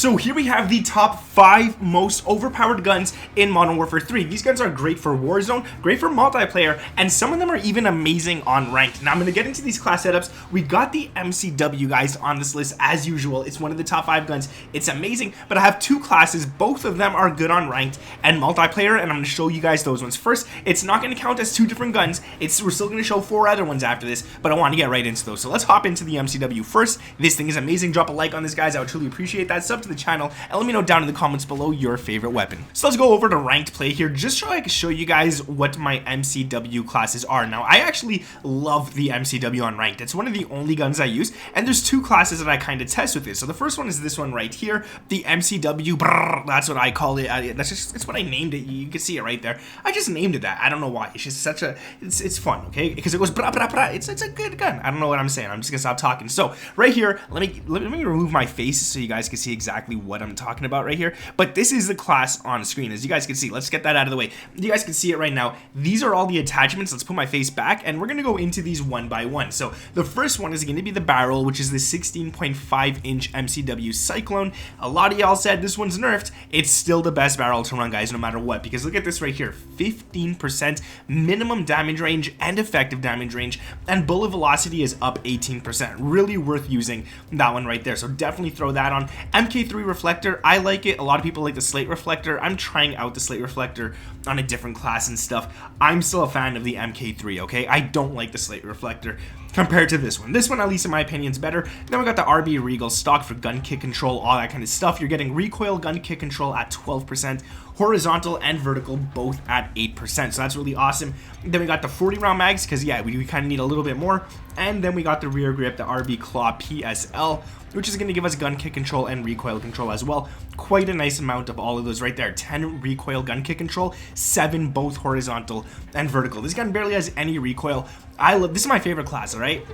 So here we have the top 5 most overpowered guns in Modern Warfare 3. These guns are great for Warzone, great for multiplayer, and some of them are even amazing on ranked. Now I'm going to get into these class setups. We got the MCW guys on this list as usual. It's one of the top 5 guns. It's amazing, but I have 2 classes. Both of them are good on ranked and multiplayer, and I'm going to show you guys those ones first. It's not going to count as 2 different guns. We're still going to show 4 other ones after this, but I want to get right into those. So let's hop into the MCW first. This thing is amazing. Drop a like on this, guys. I would truly appreciate that. Sub to the channel and let me know down in the comments below your favorite weapon. So let's go over to ranked play here just so I can show you guys what my MCW classes are. Now I actually love the MCW on ranked. It's one of the only guns I use, and there's 2 classes that I kind of test with it. So the first one is this one right here, the MCW. Brrr, that's what I call it. That's what I named it. You can see it right there. I just named it that. I don't know why. It's just such a it's fun, okay? Because it goes brah brah brah. It's a good gun. I don't know what I'm saying. I'm just gonna stop talking. So right here, let me remove my face so you guys can see exactly what I'm talking about right here. But this is the class on screen, as you guys can see. Let's get that out of the way. You guys can see it right now. These are all the attachments. Let's put my face back, and we're gonna go into these one by one. So the first one is gonna be the barrel, which is the 16.5-inch MCW Cyclone. A lot of y'all said this one's nerfed. It's still the best barrel to run, guys, no matter what, because look at this right here. 15% minimum damage range and effective damage range, and bullet velocity is up 18%. Really worth using that one right there. So definitely throw that on. MK3 reflector, I like it. A lot of people like the slate reflector. I'm trying out the slate reflector on a different class and stuff. I'm still a fan of the MK3, okay? I don't like the slate reflector compared to this one. This one, at least in my opinion, is better. Then we got the RB Regal stock for gun kick control, all that kind of stuff. You're getting recoil gun kick control at 12%, horizontal and vertical both at 8%. So that's really awesome. Then we got the 40 round mags, because yeah, we kind of need a little bit more. And then we got the rear grip, the RB Claw PSL, which is going to give us gun kick control and recoil control as well. Quite a nice amount of all of those right there. 10 recoil gun kick control, 7 both horizontal and vertical. This gun barely has any recoil. This is my favorite class, all right?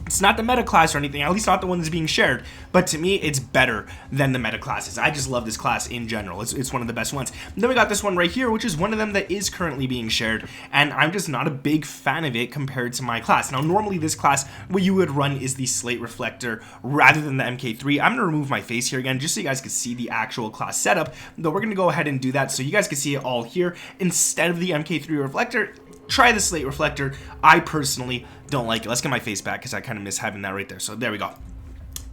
It's not the meta class or anything, at least not the one that's being shared, but to me, it's better than the meta classes. I just love this class in general. It's one of the best ones. And then we got this one right here, which is one of them that is currently being shared, and I'm just not a big fan of it compared to my class. Now, normally this class, what you would run is the slate reflector rather than the MK3. I'm going to remove my face here again, just so you guys can see the actual class setup, though we're going to go ahead and do that so you guys can see it all here. Instead of the MK3 reflector, try the slate reflector. I personally don't like it. Let's get my face back because I kind of miss having that right there. So there we go.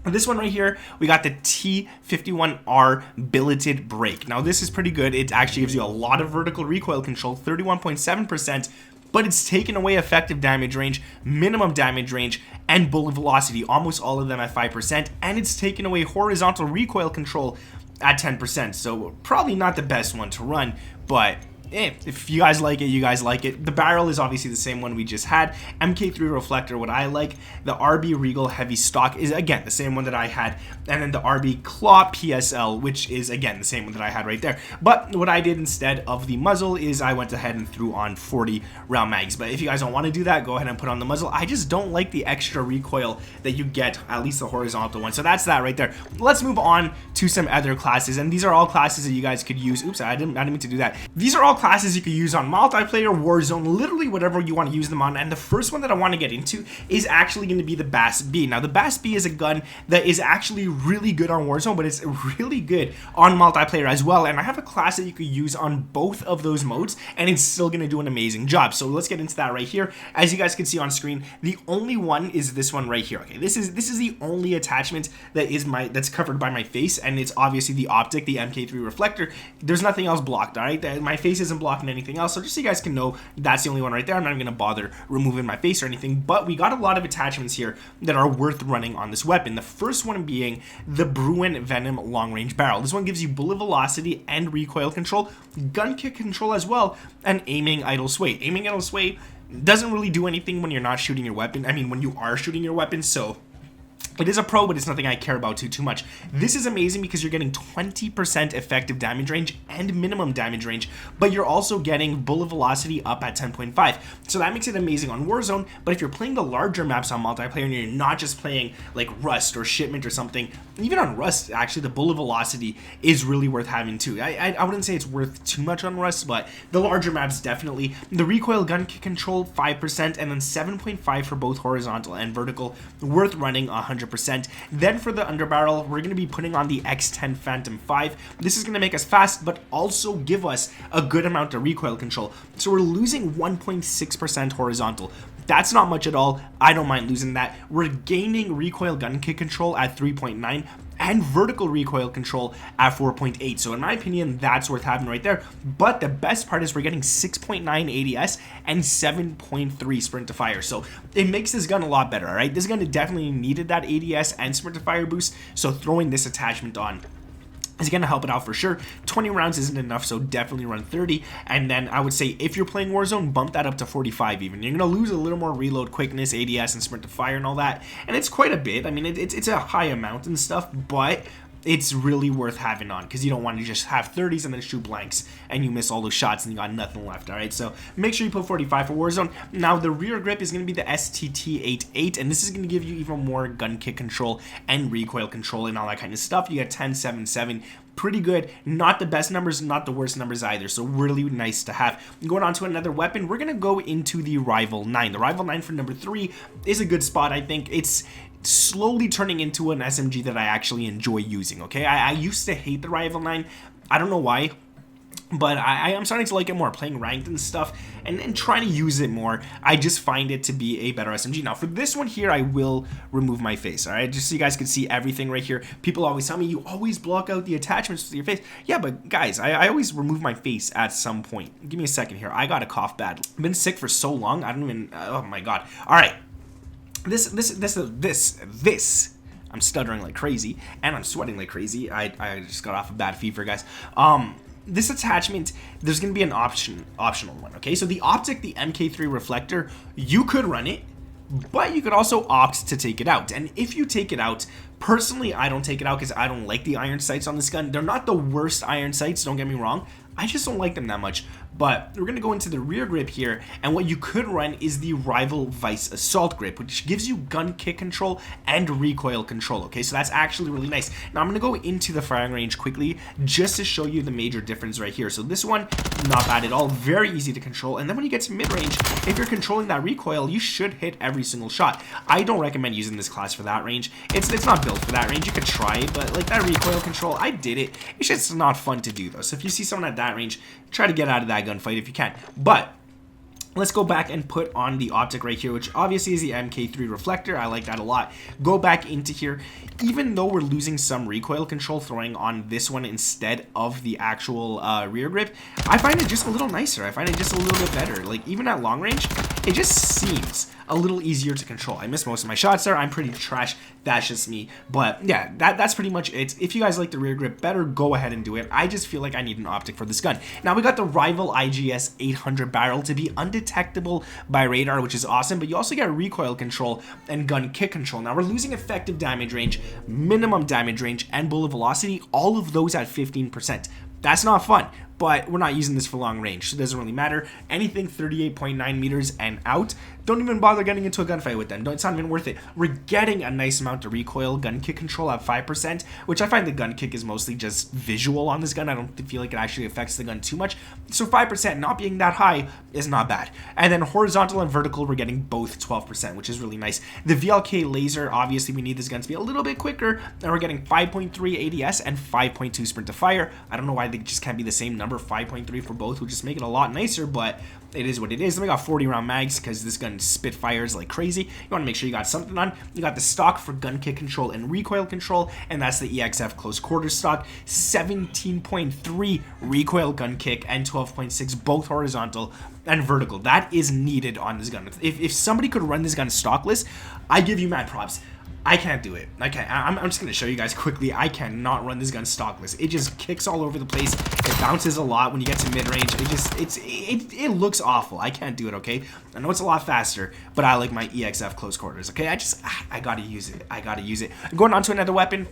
This one right here, we got the T51R billeted brake. Now this is pretty good. It actually gives you a lot of vertical recoil control, 31.7%, but it's taken away effective damage range, minimum damage range, and bullet velocity, almost all of them at 5%, and it's taken away horizontal recoil control at 10%. So probably not the best one to run, but if you guys like it, you guys like it. The barrel is obviously the same one we just had. MK3 reflector, what I like. The RB Regal heavy stock is, again, the same one that I had. And then the RB Claw PSL, which is, again, the same one that I had right there. But what I did instead of the muzzle is I went ahead and threw on 40 round mags. But if you guys don't want to do that, go ahead and put on the muzzle. I just don't like the extra recoil that you get, at least the horizontal one. So that's that right there. Let's move on to some other classes. And these are all classes that you guys could use. Oops, I didn't mean to do that. These are all classes you could use on multiplayer, Warzone, literally whatever you want to use them on. And the first one that I want to get into is actually going to be the Bass B. Now the Bass B is a gun that is actually really good on Warzone, but it's really good on multiplayer as well. And I have a class that you could use on both of those modes, and it's still going to do an amazing job. So let's get into that right here. As you guys can see on screen, the only one is this one right here. Okay, this is the only attachment that's covered by my face, and it's obviously the optic, the MK3 reflector. There's nothing else blocked, all right? My face isn't blocking anything else, so just so you guys can know, that's the only one right there. I'm not even gonna bother removing my face or anything, but we got a lot of attachments here that are worth running on this weapon. The first one being the Bruin Venom long range barrel. This one gives you bullet velocity and recoil control, gun kick control as well, and aiming idle sway. Aiming idle sway doesn't really do anything when you're not shooting your weapon. I mean, when you are shooting your weapon, so it is a pro, but it's nothing I care about too much. This is amazing because you're getting 20% effective damage range and minimum damage range, but you're also getting bullet velocity up at 10.5. So that makes it amazing on Warzone, but if you're playing the larger maps on multiplayer and you're not just playing like Rust or Shipment or something, even on Rust, actually, the bullet velocity is really worth having too. I wouldn't say it's worth too much on Rust, but the larger maps definitely. The recoil gun kick control, 5%, and then 7.5 for both horizontal and vertical. Worth running 100%. 100%. Then for the underbarrel, we're going to be putting on the X10 Phantom 5. This is going to make us fast, but also give us a good amount of recoil control. So we're losing 1.6% horizontal. That's not much at all. I don't mind losing that. We're gaining recoil gun kick control at 3.9 and vertical recoil control at 4.8. So in my opinion, that's worth having right there. But the best part is we're getting 6.9 ADS and 7.3 sprint to fire. So it makes this gun a lot better, all right? This gun definitely needed that ADS and sprint to fire boost. So throwing this attachment on is going to help it out for sure. 20 rounds isn't enough, so definitely run 30. And then I would say if you're playing Warzone, bump that up to 45 even. You're going to lose a little more reload quickness, ADS, and sprint to fire and all that. And it's quite a bit. I mean, it's a high amount and stuff, but it's really worth having on because you don't want to just have 30s and then shoot blanks and you miss all those shots and you got nothing left. All right, so make sure you put 45 for Warzone. Now the rear grip is going to be the STT-88, and this is going to give you even more gun kick control and recoil control and all that kind of stuff. You got 10.77, pretty good. Not the best numbers, not the worst numbers either, so really nice to have. Going on to another weapon, we're going to go into the Rival 9. The Rival 9 for number 3 is a good spot. I think it's slowly turning into an SMG that I actually enjoy using, okay? I used to hate the Rival 9. I don't know why, but I am starting to like it more, playing ranked and stuff, and trying to use it more. I just find it to be a better SMG. Now, for this one here, I will remove my face, all right? Just so you guys can see everything right here. People always tell me, you always block out the attachments with your face. Yeah, but guys, I always remove my face at some point. Give me a second here. I got a cough bad. I've been sick for so long, I don't even, oh my God. All right. This, I'm stuttering like crazy, and I'm sweating like crazy. I just got off a bad fever, guys. This attachment, there's going to be an optional one, okay? So the optic, the MK3 reflector, you could run it, but you could also opt to take it out. And if you take it out, personally, I don't take it out because I don't like the iron sights on this gun. They're not the worst iron sights, don't get me wrong. I just don't like them that much. But we're going to go into the rear grip here, and what you could run is the Rival Vice Assault Grip, which gives you gun kick control and recoil control, okay? So that's actually really nice. Now I'm going to go into the firing range quickly just to show you the major difference right here. So this one, not bad at all, very easy to control. And then when you get to mid-range, if you're controlling that recoil, you should hit every single shot. I don't recommend using this class for that range. It's not built for that range. You could try it, but like that recoil control, I did it. It's just not fun to do though. So if you see someone at that range, try to get out of that gunfight if you can. But let's go back and put on the optic right here, which obviously is the MK3 reflector. I like that a lot. Go back into here. Even though we're losing some recoil control throwing on this one instead of the actual rear grip, I find it just a little nicer. I find it just a little bit better. Like even at long range, it just seems a little easier to control. I missed most of my shots there. I'm pretty trash. That's just me. But yeah, that's pretty much it. If you guys like the rear grip better, go ahead and do it. I just feel like I need an optic for this gun. Now we got the Rival IGS 800 barrel to be undetectable by radar, which is awesome, but you also get recoil control and gun kick control. Now we're losing effective damage range, minimum damage range, and bullet velocity, all of those at 15%. That's not fun, but we're not using this for long range, so it doesn't really matter. Anything 38.9 meters and out, don't even bother getting into a gunfight with them. It's not even worth it. We're getting a nice amount of recoil, gun kick control at 5%, which I find the gun kick is mostly just visual on this gun. I don't feel like it actually affects the gun too much. So 5% not being that high is not bad. And then horizontal and vertical, we're getting both 12%, which is really nice. The VLK laser, obviously we need this gun to be a little bit quicker, and we're getting 5.3 ADS and 5.2 sprint to fire. I don't know why they just can't be the same number. 5.3 for both would just make it a lot nicer, but it is what it is. Then we got 40 round mags because this gun spit fires like crazy. You want to make sure you got something on. You got the stock for gun kick control and recoil control, and that's the EXF close quarter stock. 17.3 recoil gun kick and 12.6 both horizontal and vertical. That is needed on this gun. If somebody could run this gun stockless, I give you mad props. I can't do it. I can't. I'm just going to show you guys quickly. I cannot run this gun stockless. It just kicks all over the place. It bounces a lot when you get to mid-range. It looks awful. I can't do it, okay? I know it's a lot faster, but I like my EXF close quarters, okay? I got to use it. I got to use it. Going on to another weapon.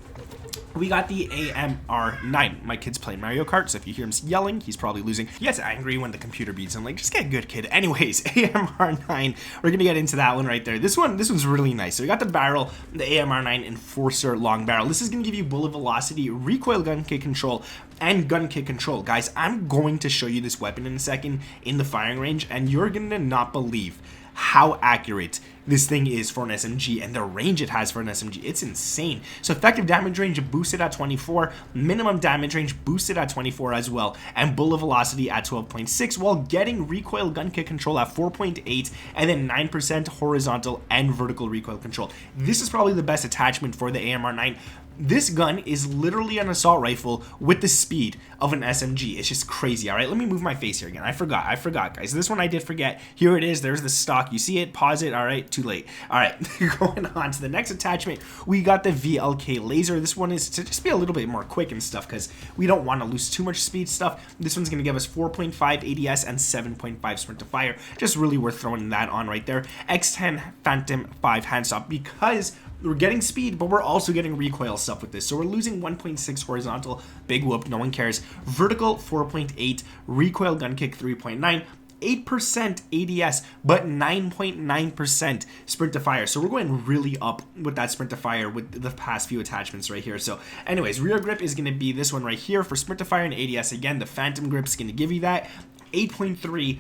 We got the AMR9. My kid's playing Mario Kart, so if you hear him yelling, he's probably losing. He gets angry when the computer beats him. Like, just get good, kid. Anyways, AMR9. We're gonna get into that one right there. This one's really nice. So we got the barrel, the AMR9 Enforcer long barrel. This is gonna give you bullet velocity, recoil gun kick control, and gun kick control. Guys, I'm going to show you this weapon in a second in the firing range, and you're gonna not believe how accurate this thing is for an SMG and the range it has for an SMG. It's insane. So effective damage range boosted at 24, minimum damage range boosted at 24 as well, and bullet velocity at 12.6, while getting recoil gun kick control at 4.8, and then 9% horizontal and vertical recoil control. This is probably the best attachment for the AMR9. This gun is literally an assault rifle with the speed of an SMG. It's just crazy. All right, let me move my face here again. I forgot, guys. This one I did forget. Here it is. There's the stock. You see it? Pause it. All right, too late. All right, going on to the next attachment, we got the VLK laser. This one is to just be a little bit more quick and stuff because we don't want to lose too much speed stuff. This one's going to give us 4.5 ADS and 7.5 sprint to fire. Just really worth throwing that on right there. X10 Phantom 5 handstop because we're getting speed, but we're also getting recoil stuff with this. So we're losing 1.6 horizontal, big whoop, no one cares. Vertical 4.8, recoil gun kick 3.9, 8% ADS, but 9.9% sprint to fire. So we're going really up with that sprint to fire with the past few attachments right here. So anyways, rear grip is going to be this one right here for sprint to fire and ADS. Again, the Phantom grip is going to give you that 8.3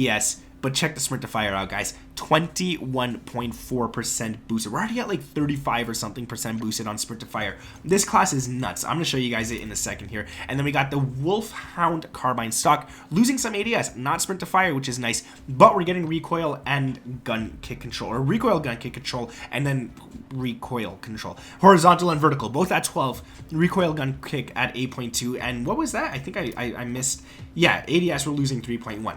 ADS. But check the sprint to fire out, guys. 21.4% boosted. We're already at like 35 or something percent boosted on sprint to fire. This class is nuts. I'm going to show you guys it in a second here. And then we got the Wolfhound carbine stock, losing some ADS, not sprint to fire, which is nice. But we're getting recoil and gun kick control, or recoil gun kick control, and then recoil control. Horizontal and vertical, both at 12. Recoil gun kick at 8.2. And what was that? I think I missed. Yeah, ADS we're losing 3.1.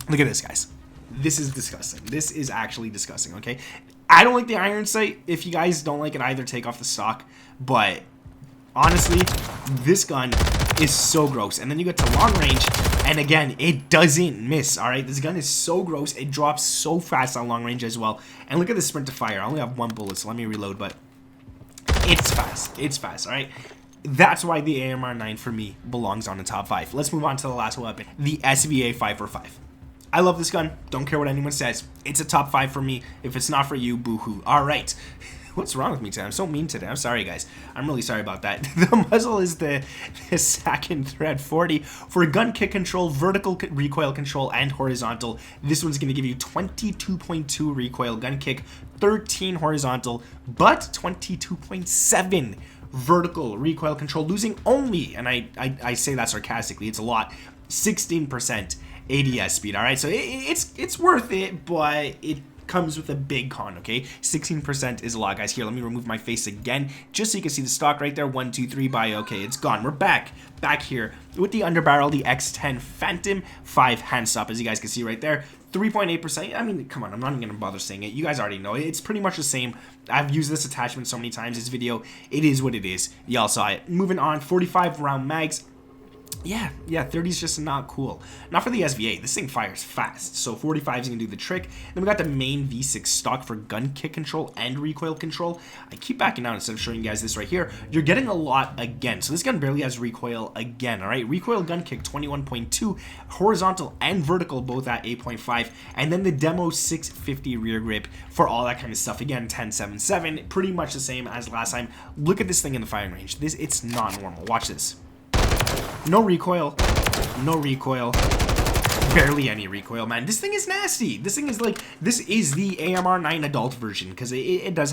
Look at this, guys. This is disgusting. This is actually disgusting, okay? I don't like the iron sight. If you guys don't like it either, take off the stock. But honestly, this gun is so gross. And then you get to long range, and again, it doesn't miss, all right? This gun is so gross. It drops so fast on long range as well. And look at the sprint to fire. I only have one bullet, so let me reload, but it's fast. It's fast, all right? That's why the AMR9 for me belongs on the top 5. Let's move on to the last weapon, the SVA 545. I love this gun. Don't care what anyone says. It's a top 5 for me. If it's not for you, boo-hoo. All right. What's wrong with me today? I'm so mean today. I'm sorry, guys. I'm really sorry about that. The muzzle is the second thread 40 for gun kick control, vertical recoil control, and horizontal. This one's going to give you 22.2 recoil gun kick, 13 horizontal, but 22.7 vertical recoil control, losing only, and I say that sarcastically, it's a lot, 16% ADS speed. All right, so it's worth it, but it comes with a big con. Okay, 16% is a lot, guys. Here, let me remove my face again just so you can see the stock right there. 1 2 3 by. Okay, it's gone. We're back here with the underbarrel, the X10 Phantom 5 handstop, as you guys can see right there. 3.8%. I mean, come on, I'm not even gonna bother saying it. You guys already know it. It's pretty much the same. I've used this attachment so many times. This video, it is what it is. Y'all saw it. Moving on, 45 round mags. Yeah, 30 is just not cool. Not for the SVA. This thing fires fast, so 45 is gonna do the trick. Then we got the main V6 stock for gun kick control and recoil control. I keep backing out instead of showing you guys this right here. You're getting a lot again. So this gun barely has recoil again, all right? Recoil gun kick 21.2, horizontal and vertical both at 8.5, and then the demo 650 rear grip for all that kind of stuff. Again, 10.77, pretty much the same as last time. Look at this thing in the firing range. It's not normal. Watch this. No recoil, barely any recoil, man. This thing is nasty. This thing is like, this is the AMR9 adult version because it does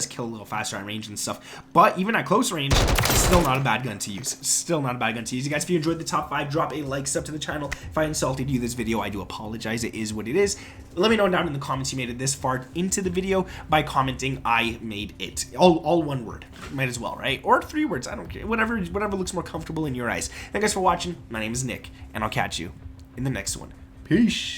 kill a little faster at range and stuff. But even at close range, it's still not a bad gun to use. Still not a bad gun to use. You guys, if you enjoyed the top 5, drop a like, sub to the channel. If I insulted you this video, I do apologize. It is what it is. Let me know down in the comments you made it this far into the video by commenting I made it. All one word. Might as well, right? Or 3 words. I don't care. Whatever looks more comfortable in your eyes. Thank you guys for watching. My name is Nick, and I'll catch you in the next one. Peace.